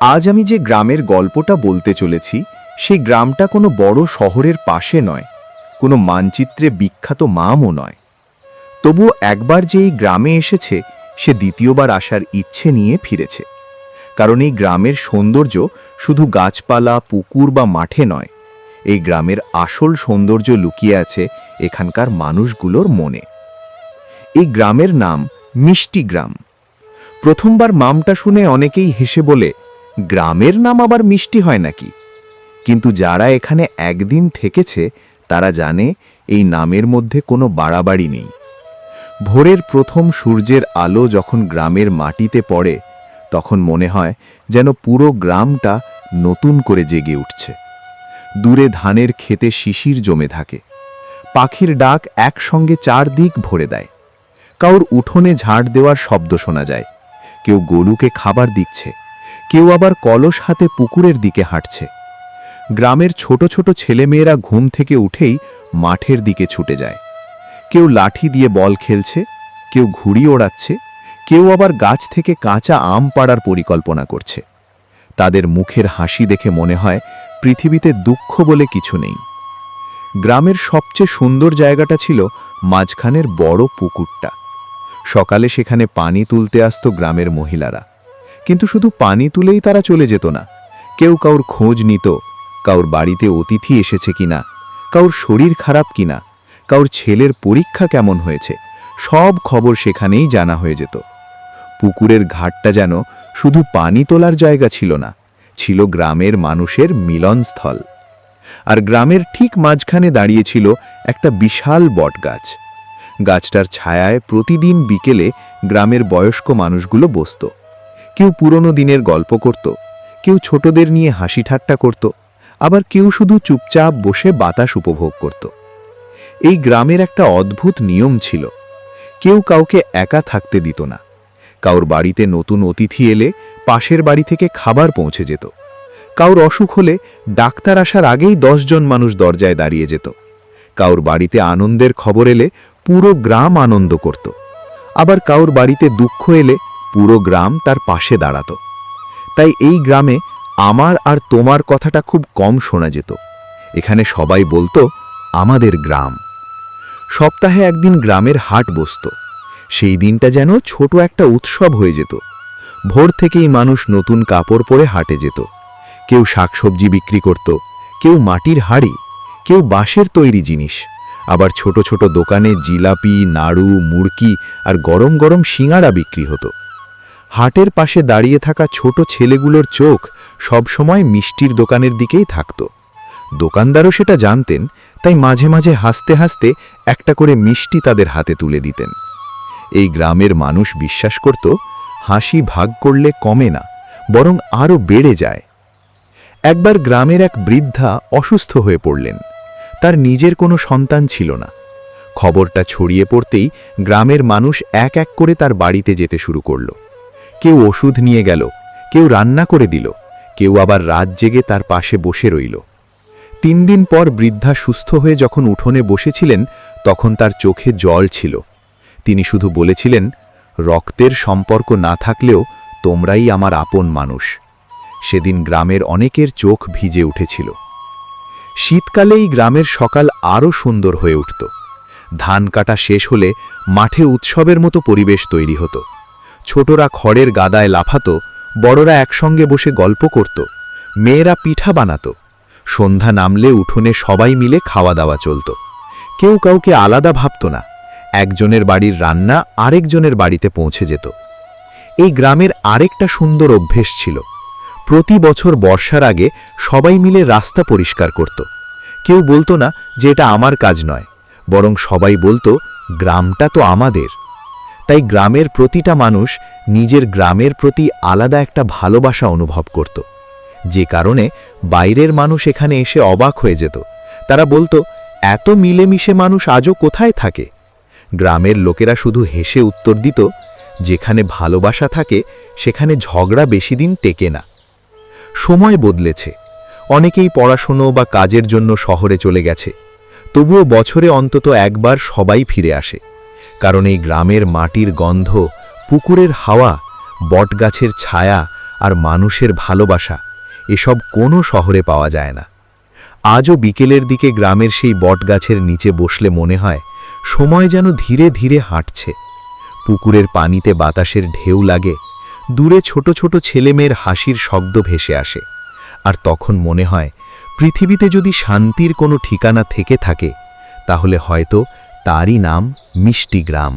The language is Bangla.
আজ আমি যে গ্রামের গল্পটা বলতে চলেছি সেই গ্রামটা কোনো বড় শহরের পাশে নয়, কোনো মানচিত্রে বিখ্যাত নামও নয়। তবুও একবার যে এই গ্রামে এসেছে সে দ্বিতীয়বার আসার ইচ্ছে নিয়ে ফিরেছে। কারণ এই গ্রামের সৌন্দর্য শুধু গাছপালা, পুকুর বা মাঠে নয়, এই গ্রামের আসল সৌন্দর্য লুকিয়ে আছে এখানকার মানুষগুলোর মনে। এই গ্রামের নাম মিষ্টি গ্রাম। প্রথমবার নামটা শুনে অনেকেই হেসে বলে, গ্রামের নাম আবার মিষ্টি হয় নাকি? কিন্তু যারা এখানে একদিন থেকেছে তারা জানে এই নামের মধ্যে কোনো বাড়াবাড়ি নেই। ভোরের প্রথম সূর্যের আলো যখন গ্রামের মাটিতে পড়ে তখন মনে হয় যেন পুরো গ্রামটা নতুন করে জেগে উঠছে। দূরে ধানের ক্ষেতে শিশির জমে থাকে, পাখির ডাক একসঙ্গে চারদিক ভরে দেয়। কাউর উঠোনে ঝাড় দেওয়ার শব্দ শোনা যায়, কেউ গরুকে খাবার দিচ্ছে, কেউ আবার কলস হাতে পুকুরের দিকে হাঁটছে। গ্রামের ছোট ছোট ছেলেমেয়েরা ঘুম থেকে উঠেই মাঠের দিকে ছুটে যায়। কেউ লাঠি দিয়ে বল খেলছে, কেউ ঘুড়ি ওড়াচ্ছে, কেউ আবার গাছ থেকে কাঁচা আম পাড়ার পরিকল্পনা করছে। তাদের মুখের হাসি দেখে মনে হয় পৃথিবীতে দুঃখ বলে কিছু নেই। গ্রামের সবচেয়ে সুন্দর জায়গাটা ছিল মাঝখানের বড় পুকুরটা। সকালে সেখানে পানি তুলতে আসতো গ্রামের মহিলারা, কিন্তু শুধু পানি তুলেই তারা চলে যেত না। কেউ কাউর খোঁজ নিত, কাউর বাড়িতে অতিথি এসেছে কিনা, কাউর শরীর খারাপ কিনা, কাউর ছেলের পরীক্ষা কেমন হয়েছে, সব খবর সেখানেই জানা হয়ে যেত। পুকুরের ঘাটটা যেন শুধু পানি তোলার জায়গা ছিল না, ছিল গ্রামের মানুষের মিলনস্থল। আর গ্রামের ঠিক মাঝখানে দাঁড়িয়েছিল একটা বিশাল বটগাছ। গাছটার ছায়ায় প্রতিদিন বিকেলে গ্রামের বয়স্ক মানুষগুলো বসত। কেউ পুরনো দিনের গল্প করত, কেউ ছোটদের নিয়ে হাসি ঠাট্টা করত, আবার কেউ শুধু চুপচাপ বসে বাতাস উপভোগ করত। এই গ্রামের একটা অদ্ভুত নিয়ম ছিল, কেউ কাউকে একা থাকতে দিত না। কাউর বাড়িতে নতুন অতিথি এলে পাশের বাড়ি থেকে খাবার পৌঁছে যেত। কাউর অসুখ হলে ডাক্তার আসার আগেই 10 জন মানুষ দরজায় দাঁড়িয়ে যেত। কাউর বাড়িতে আনন্দের খবর এলে পুরো গ্রাম আনন্দ করত। আবার কাউর বাড়িতে দুঃখ এলে পুরো গ্রাম তার পাশে দাঁড়াত। তাই এই গ্রামে আমার আর তোমার কথাটা খুব কম শোনা যেত। এখানে সবাই বলতো আমাদের গ্রাম। সপ্তাহে একদিন গ্রামের হাট বসত। সেই দিনটা যেন ছোট একটা উৎসব হয়ে যেত। ভোর থেকেই মানুষ নতুন কাপড় পরে হাটে যেত। কেউ শাকসবজি বিক্রি করত, কেউ মাটির হাড়ি, কেউ বাঁশের তৈরি জিনিস, আবার ছোট ছোট দোকানে জিলাপি, নাড়ু, মুড়কি আর গরম গরম সিঙাড়া বিক্রি হতো। হাটের পাশে দাঁড়িয়ে থাকা ছোট ছেলেগুলোর চোখ সবসময় মিষ্টির দোকানের দিকেই থাকত। দোকানদারও সেটা জানতেন, তাই মাঝে মাঝে হাসতে হাসতে একটা করে মিষ্টি তাদের হাতে তুলে দিতেন। এই গ্রামের মানুষ বিশ্বাস করত, হাসি ভাগ করলে কমে না, বরং আরও বেড়ে যায়। একবার গ্রামের এক বৃদ্ধা অসুস্থ হয়ে পড়লেন। তার নিজের কোনো সন্তান ছিল না। খবরটা ছড়িয়ে পড়তেই গ্রামের মানুষ এক এক করে তার বাড়িতে যেতে শুরু করল। কেউ ওষুধ নিয়ে গেল, কেউ রান্না করে দিল, কেউ আবার রাত জেগে তার পাশে বসে রইল। 3 দিন পর বৃদ্ধা সুস্থ হয়ে যখন উঠোনে বসেছিলেন তখন তার চোখে জল ছিল। তিনি শুধু বলেছিলেন, রক্তের সম্পর্ক না থাকলেও তোমরাই আমার আপন মানুষ। সেদিন গ্রামের অনেকের চোখ ভিজে উঠেছিল। শীতকালেই গ্রামের সকাল আরও সুন্দর হয়ে উঠত। ধান কাটা শেষ হলে মাঠে উৎসবের মতো পরিবেশ তৈরি হতো। ছোটরা খড়ের গাদায় লাফাতো, বড়রা একসঙ্গে বসে গল্প করত, মেয়েরা পিঠা বানাতো। সন্ধ্যা নামলে উঠোনে সবাই মিলে খাওয়া দাওয়া চলত। কেউ কাউকে আলাদা ভাবত না, একজনের বাড়ির রান্না আরেকজনের বাড়িতে পৌঁছে যেত। এই গ্রামের আরেকটা সুন্দর অভ্যেস ছিল, প্রতি বছর বর্ষার আগে সবাই মিলে রাস্তা পরিষ্কার করত। কেউ বলতো না যে এটা আমার কাজ নয়, বরং সবাই বলতো গ্রামটা তো আমাদের। তাই গ্রামের প্রতিটা মানুষ নিজের গ্রামের প্রতি আলাদা একটা ভালোবাসা অনুভব করত, যে কারণে বাইরের মানুষ এখানে এসে অবাক হয়ে যেত। তারা বলতো, এত মিলেমিশে মানুষ আজও কোথায় থাকে? গ্রামের লোকেরা শুধু হেসে উত্তর দিত, যেখানে ভালোবাসা থাকে সেখানে ঝগড়া বেশি দিন টেকে না। সময় বদলেছে, অনেকেই পড়াশুনো বা কাজের জন্য শহরে চলে গেছে, তবুও বছরে অন্তত একবার সবাই ফিরে আসে। কারণ এই গ্রামের মাটির গন্ধ, পুকুরের হাওয়া, বটগাছের ছায়া আর মানুষের ভালোবাসা এসব কোনো শহরে পাওয়া যায় না। আজও বিকেলের দিকে গ্রামের সেই বটগাছের নিচে বসলে মনে হয় সময় যেন ধীরে ধীরে হাঁটছে। পুকুরের পানিতে বাতাসের ঢেউ লাগে, দূরে ছোট ছোট ছেলেমেয়ের হাসির শব্দ ভেসে আসে। আর তখন মনে হয় পৃথিবীতে যদি শান্তির কোনো ঠিকানা থেকে থাকে তাহলে হয়তো তারই নাম মিষ্টি গ্রাম।